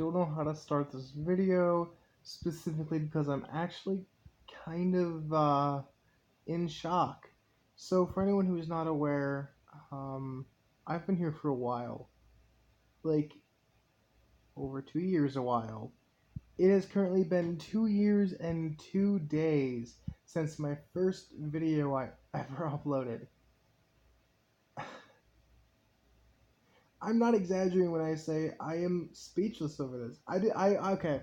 don't know how to start this video, specifically because I'm actually kind of in shock. So, for anyone who's not aware, I've been here for a while, like over 2 years a while. It has currently been 2 years and 2 days since my first video I ever uploaded. I'm not exaggerating when I say I am speechless over this. Okay.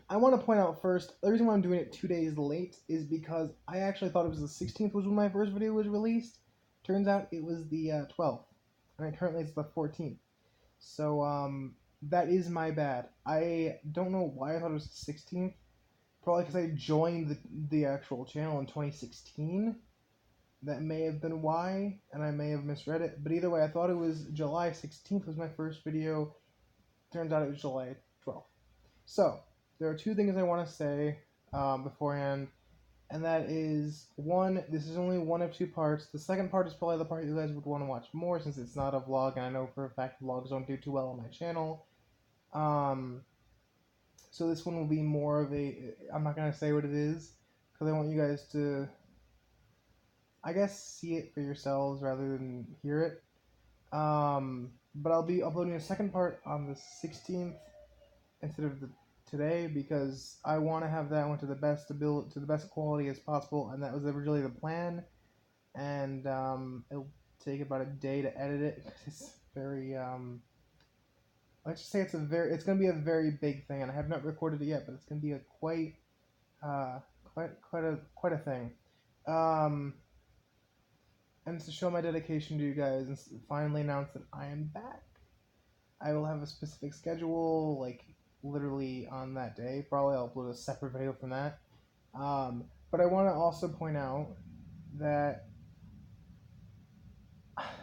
I want to point out first, the reason why I'm doing it 2 days late is because I actually thought it was the 16th was when my first video was released. Turns out it was the 12th, and currently it's the 14th. So that is my bad. I don't know why I thought it was the 16th. Probably because I joined the actual channel in 2016. That may have been why, and I may have misread it. But either way, I thought it was July 16th was my first video. Turns out it was July 12th. So, there are two things I want to say beforehand, and that is, one, this is only one of two parts. The second part is probably the part you guys would want to watch more, since it's not a vlog, and I know for a fact vlogs don't do too well on my channel. So this one will be more of a, I'm not going to say what it is, because I want you guys to, I guess, see it for yourselves rather than hear it. But I'll be uploading a second part on the 16th instead of today, because I want to have that one to the best quality as possible, and that was originally the plan. And it'll take about a day to edit it. It's very let's just say it's gonna be a very big thing, and I have not recorded it yet, but it's gonna be a quite a thing. And to show my dedication to you guys and finally announce that I am back. I will have a specific schedule, like literally on that day. Probably I'll upload a separate video from that. But I want to also point out that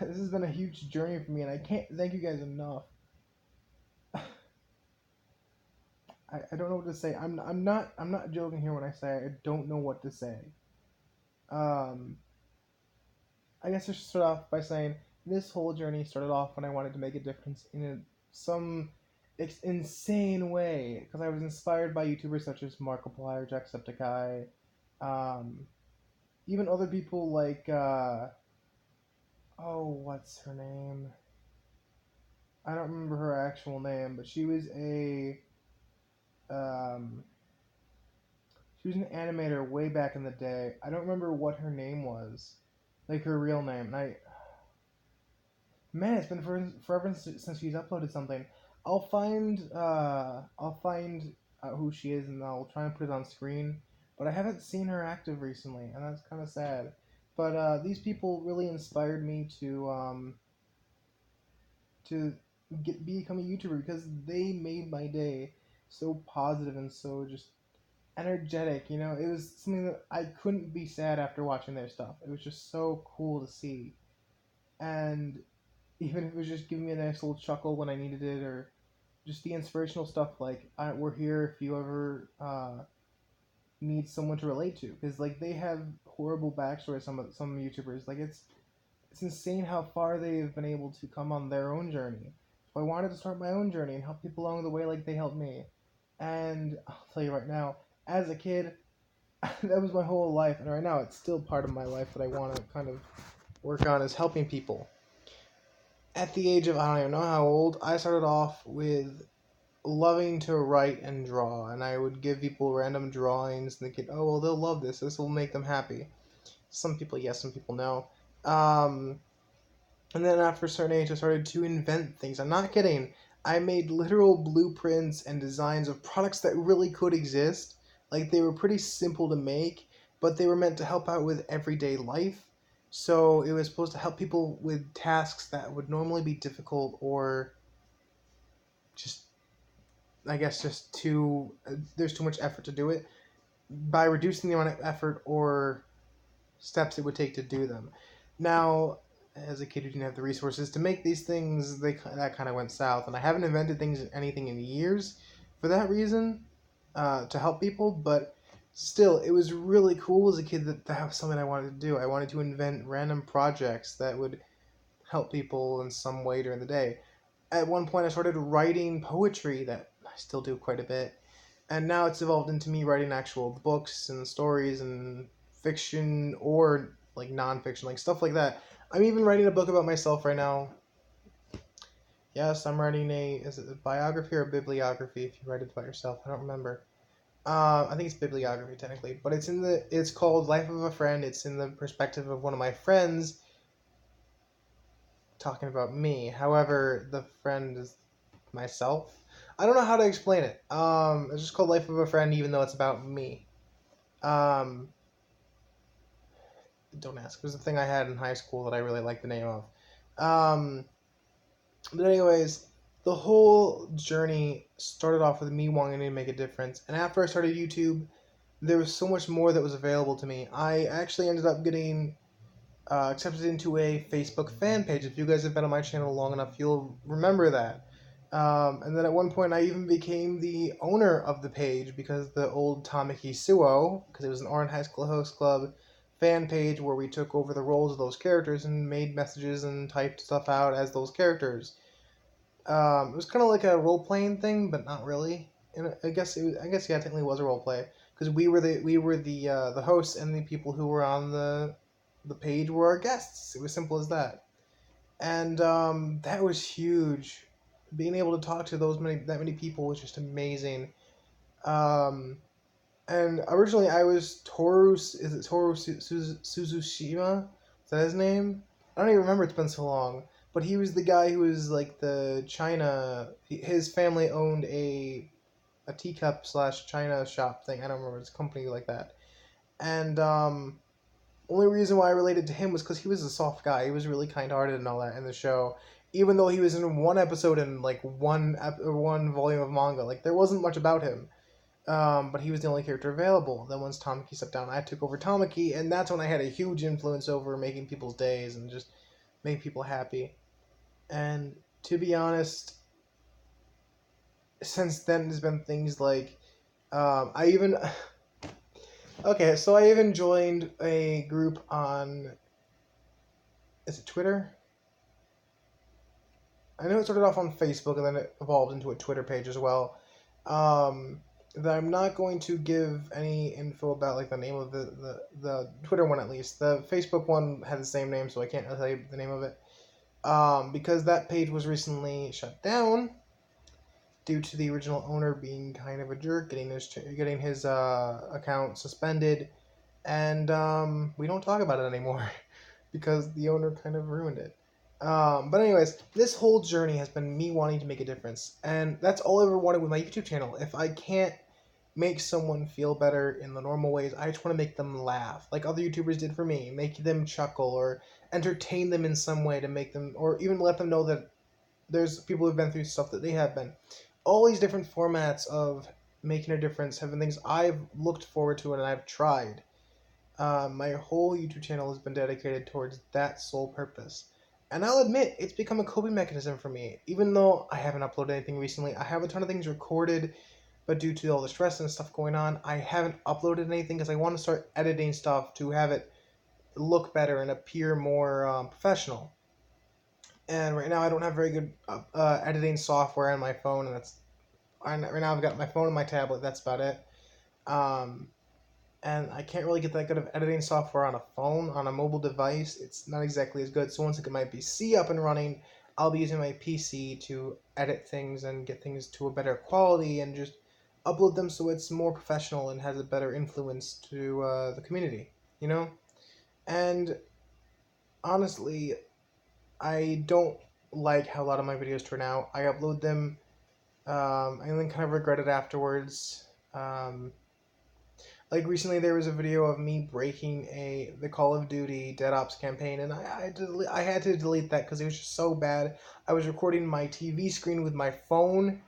this has been a huge journey for me, and I can't thank you guys enough. I don't know what to say. I'm not joking here when I say I don't know what to say. I guess I should start off by saying this whole journey started off when I wanted to make a difference in some insane way, because I was inspired by YouTubers such as Markiplier, Jacksepticeye, even other people like what's her name? I don't remember her actual name, but she was um, an animator way back in the day. I don't remember what her name was, like her real name. And man, it's been forever since she's uploaded something. I'll find who she is, and I'll try and put it on screen. But I haven't seen her active recently, and that's kind of sad. But these people really inspired me to become a YouTuber, because they made my day so positive and so just energetic. You know, it was something that I couldn't be sad after watching their stuff. It was just so cool to see, and even if it was just giving me a nice little chuckle when I needed it, or just the inspirational stuff like we're here if you ever need someone to relate to, because like they have horrible backstories. Some YouTubers, like it's insane how far they've been able to come on their own journey. So I wanted to start my own journey and help people along the way like they helped me. And I'll tell you right now, as a kid, that was my whole life, and right now it's still part of my life that I want to kind of work on, is helping people. At the age of, I don't even know how old, I started off with loving to write and draw, and I would give people random drawings, thinking, oh, well, they'll love this. This will make them happy. Some people, yes, some people, no. And then after a certain age, I started to invent things. I'm not kidding. I made literal blueprints and designs of products that really could exist. Like, they were pretty simple to make, but they were meant to help out with everyday life. So it was supposed to help people with tasks that would normally be difficult, or just, I guess, just there's too much effort to do it, by reducing the amount of effort or steps it would take to do them. Now, as a kid who didn't have the resources to make these things, that kind of went south, and I haven't invented anything in years for that reason, to help people. But still, it was really cool as a kid that was something I wanted to do. I wanted to invent random projects that would help people in some way during the day. At one point, I started writing poetry that still do quite a bit. And now it's evolved into me writing actual books and stories and fiction or like nonfiction, like stuff like that. I'm even writing a book about myself right now. Yes, I'm writing is it a biography or a bibliography if you write it by yourself? I don't remember. I think it's bibliography technically, but it's called Life of a Friend. It's in the perspective of one of my friends talking about me. However, the friend is myself. I don't know how to explain it. It's just called Life of a Friend, even though it's about me. Um, don't ask. It was a thing I had in high school that I really liked the name of. Um, but anyways, the whole journey started off with me wanting to make a difference, and after I started YouTube, there was so much more that was available to me. I actually ended up getting accepted into a Facebook fan page. If you guys have been on my channel long enough, you'll remember that. And then at one point, I even became the owner of the page because the old Tamaki Suo, because it was an Oran High School Host Club fan page where we took over the roles of those characters and made messages and typed stuff out as those characters. It was kind of like a role playing thing, but not really. And I guess yeah, technically it was a role play because we were the hosts and the people who were on the page were our guests. It was simple as that, and that was huge. Being able to talk to that many people was just amazing. Um, and originally I was Toru. Is it Toru Suzushima? Is that his name? I don't even remember. It's been so long. But he was the guy who was like the China. His family owned a teacup slash China shop thing. I don't remember. It's a company like that. And only reason why I related to him was because he was a soft guy. He was really kind hearted and all that in the show. Even though he was in one episode in like one volume of manga, like there wasn't much about him. But he was the only character available. Then once Tamaki stepped down, I took over Tamaki, and that's when I had a huge influence over making people's days and just make people happy. And to be honest, since then there's been things like I even okay, so I even joined a group on is it Twitter? I know it started off on Facebook and then it evolved into a Twitter page as well. Um, that I'm not going to give any info about, like the name of the Twitter one at least. The Facebook one had the same name, so I can't tell you the name of it. Because that page was recently shut down due to the original owner being kind of a jerk, getting his account suspended, and we don't talk about it anymore because the owner kind of ruined it. But anyways, this whole journey has been me wanting to make a difference, and that's all I ever wanted with my YouTube channel. If I can't make someone feel better in the normal ways, I just want to make them laugh, like other YouTubers did for me, make them chuckle or entertain them in some way to make them, or even let them know that there's people who've been through stuff that they have been. All these different formats of making a difference have been things I've looked forward to and I've tried. My whole YouTube channel has been dedicated towards that sole purpose. And I'll admit, it's become a coping mechanism for me. Even though I haven't uploaded anything recently, I have a ton of things recorded, but due to all the stress and stuff going on, I haven't uploaded anything because I want to start editing stuff to have it look better and appear more professional. And right now, I don't have very good editing software on my phone, and right now I've got my phone and my tablet. That's about it. Um, and I can't really get that good of editing software on a phone, on a mobile device. It's not exactly as good. So once I get my PC up and running, I'll be using my PC to edit things and get things to a better quality and just upload them so it's more professional and has a better influence to the community, you know? And honestly, I don't like how a lot of my videos turn out. I upload them, and then kind of regret it afterwards. Like recently, there was a video of me breaking the Call of Duty Dead Ops campaign, and I had to delete that because it was just so bad. I was recording my TV screen with my phone.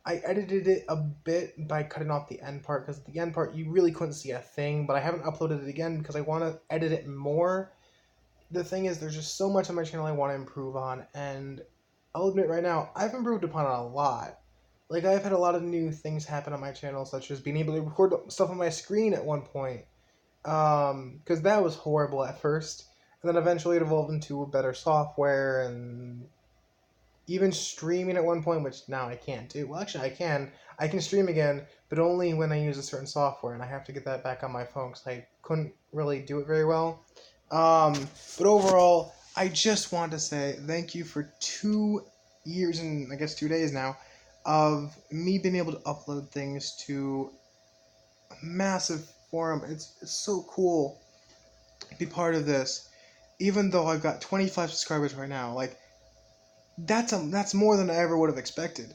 I edited it a bit by cutting off the end part because the end part you really couldn't see a thing. But I haven't uploaded it again because I want to edit it more. The thing is, there's just so much on my channel I want to improve on, and I'll admit right now, I've improved upon it a lot. Like, I've had a lot of new things happen on my channel, such as being able to record stuff on my screen at one point. Because that was horrible at first, and then eventually it evolved into better software, and even streaming at one point, which now I can't do. Well, actually, I can. I can stream again, but only when I use a certain software, and I have to get that back on my phone because I couldn't really do it very well. Um, but overall, I just want to say thank you for 2 years and I guess 2 days now of me being able to upload things to a massive forum. It's so cool to be part of this. Even though I've got 25 subscribers right now, like that's more than I ever would have expected.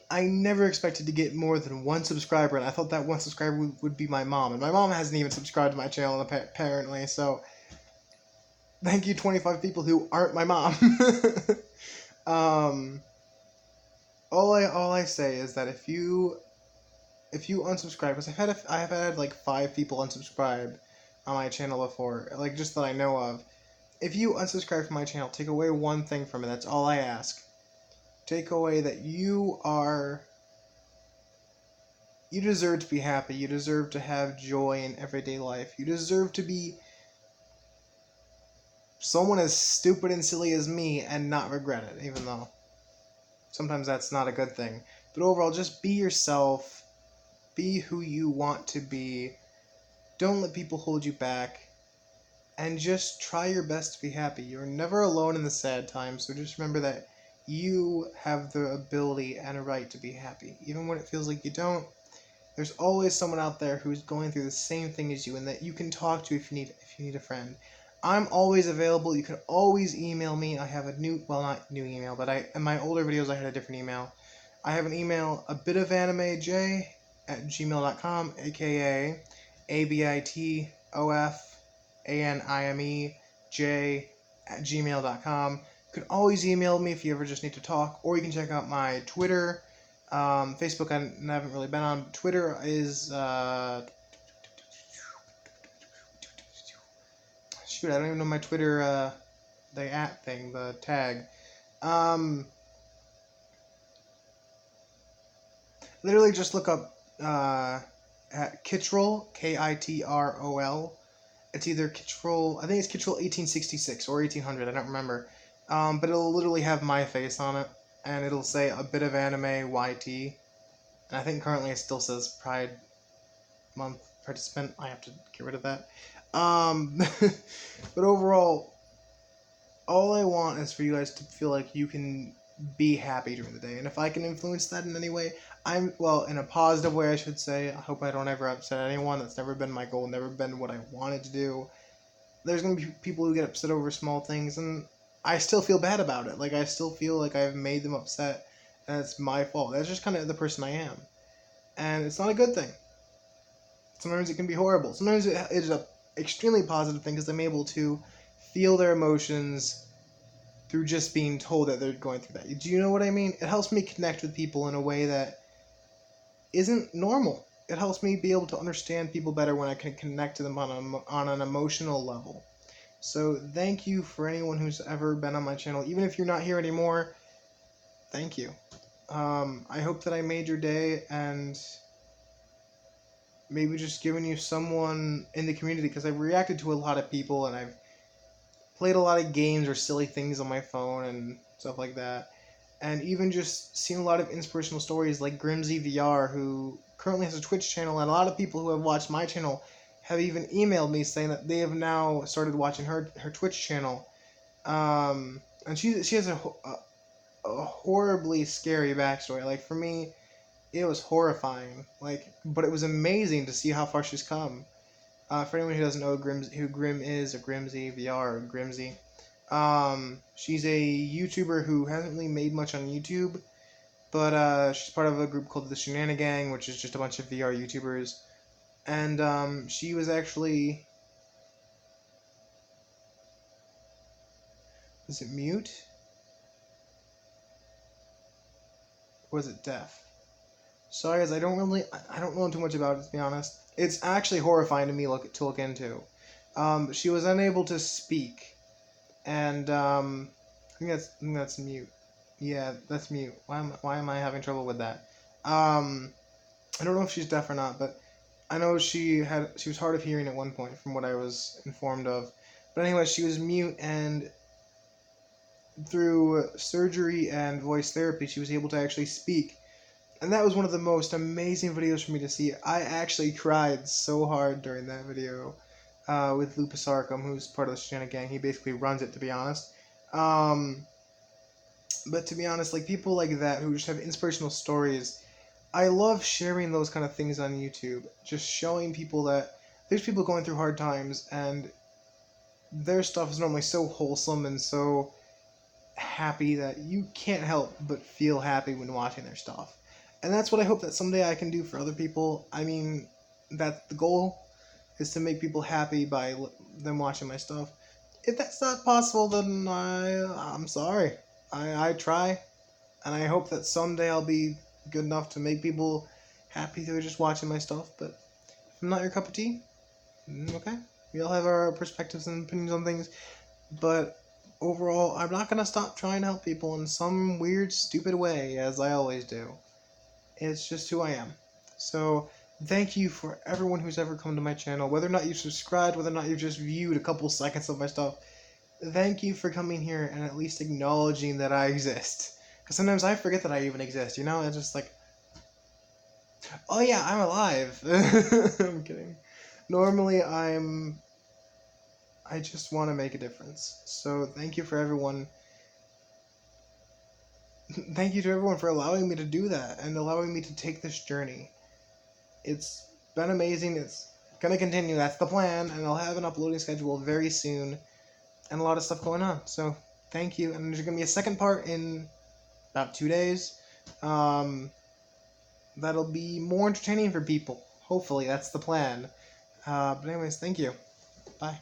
I never expected to get more than one subscriber, and I thought that one subscriber would be my mom, and my mom hasn't even subscribed to my channel apparently. So thank you, 25 people who aren't my mom. um, all I say is that if you unsubscribe, because I've had like 5 people unsubscribe on my channel before, like just that I know of. If you unsubscribe from my channel, take away one thing from it. That's all I ask. Take away that you deserve to be happy. You deserve to have joy in everyday life. You deserve to be someone as stupid and silly as me and not regret it, even though sometimes that's not a good thing. But overall, just be yourself. Be who you want to be. Don't let people hold you back. And just try your best to be happy. You're never alone in the sad times, so just remember that you have the ability and a right to be happy. Even when it feels like you don't, there's always someone out there who's going through the same thing as you and that you can talk to if you need a friend. I'm always available. You can always email me. I have a new, well, not new email, but in my older videos I had a different email. I have an email, a bit of animej at gmail.com, aka abitofanimej at gmail.com. You can always email me if you ever just need to talk, or you can check out my Twitter. Facebook I haven't really been on. Twitter is shoot, I don't even know my Twitter the at thing, the tag. Um, Literally just look up at Kitrol, Kitrol. It's either Kitrol, I think it's Kitrol 1866 or 1800, I don't remember. But it'll literally have my face on it, and it'll say a bit of anime YT. And I think currently it still says Pride Month participant. I have to get rid of that. But overall, all I want is for you guys to feel like you can be happy during the day. And if I can influence that in any way, well, in a positive way, I should say. I hope I don't ever upset anyone. That's never been my goal, never been what I wanted to do. There's going to be people who get upset over small things, and I still feel bad about it. Like, I still feel like I've made them upset, and it's my fault. That's just kind of the person I am. And it's not a good thing. Sometimes it can be horrible. Sometimes it is an extremely positive thing because I'm able to feel their emotions through just being told that they're going through that. Do you know what I mean? It helps me connect with people in a way that isn't normal. It helps me be able to understand people better when I can connect to them on an emotional level. So thank you for anyone who's ever been on my channel. Even if you're not here anymore, thank you. I hope that I made your day and maybe just given you someone in the community, because I've reacted to a lot of people and I've played a lot of games or silly things on my phone and stuff like that. And even just seen a lot of inspirational stories like Grimsy VR, who currently has a Twitch channel, and a lot of people who have watched my channel have even emailed me saying that they have now started watching her Twitch channel. And she has a horribly scary backstory. Like, for me, it was horrifying. Like, but it was amazing to see how far she's come. For anyone who doesn't know who Grim is, or Grimsy VR, or Grimsy, she's a YouTuber who hasn't really made much on YouTube, but she's part of a group called the Shenanigang, which is just a bunch of VR YouTubers. And she was actually, is it mute? Or was it deaf? Sorry, guys, I don't know too much about it, to be honest. It's actually horrifying to me to look into. She was unable to speak, and I think that's mute. Yeah, that's mute. Why am I having trouble with that? I don't know if she's deaf or not, but I know she was hard of hearing at one point, from what I was informed of. But anyway, she was mute, and through surgery and voice therapy, she was able to actually speak. And that was one of the most amazing videos for me to see. I actually cried so hard during that video with Lupus Arkham, who's part of the Shanna gang. He basically runs it, to be honest. Um, but to be honest, like people like that who just have inspirational stories, I love sharing those kind of things on YouTube. Just showing people that there's people going through hard times, and their stuff is normally so wholesome and so happy that you can't help but feel happy when watching their stuff. And that's what I hope that someday I can do for other people. I mean, that the goal is to make people happy by them watching my stuff. If that's not possible, then I'm sorry. I try, and I hope that someday I'll be good enough to make people happy through just watching my stuff. But if I'm not your cup of tea, okay. We all have our perspectives and opinions on things, but overall, I'm not gonna stop trying to help people in some weird, stupid way, as I always do. It's just who I am. So, thank you for everyone who's ever come to my channel, whether or not you subscribed, whether or not you just viewed a couple seconds of my stuff. Thank you for coming here and at least acknowledging that I exist. Because sometimes I forget that I even exist, you know? It's just like, oh yeah, I'm alive. I'm kidding. Normally, I just want to make a difference. So, thank you for everyone. Thank you to everyone for allowing me to do that and allowing me to take this journey. It's been amazing. It's gonna continue. That's the plan, and I'll have an uploading schedule very soon, and a lot of stuff going on. So thank you. And there's gonna be a second part in about 2 days. Um, that'll be more entertaining for people. Hopefully, that's the plan. But anyways, thank you. Bye.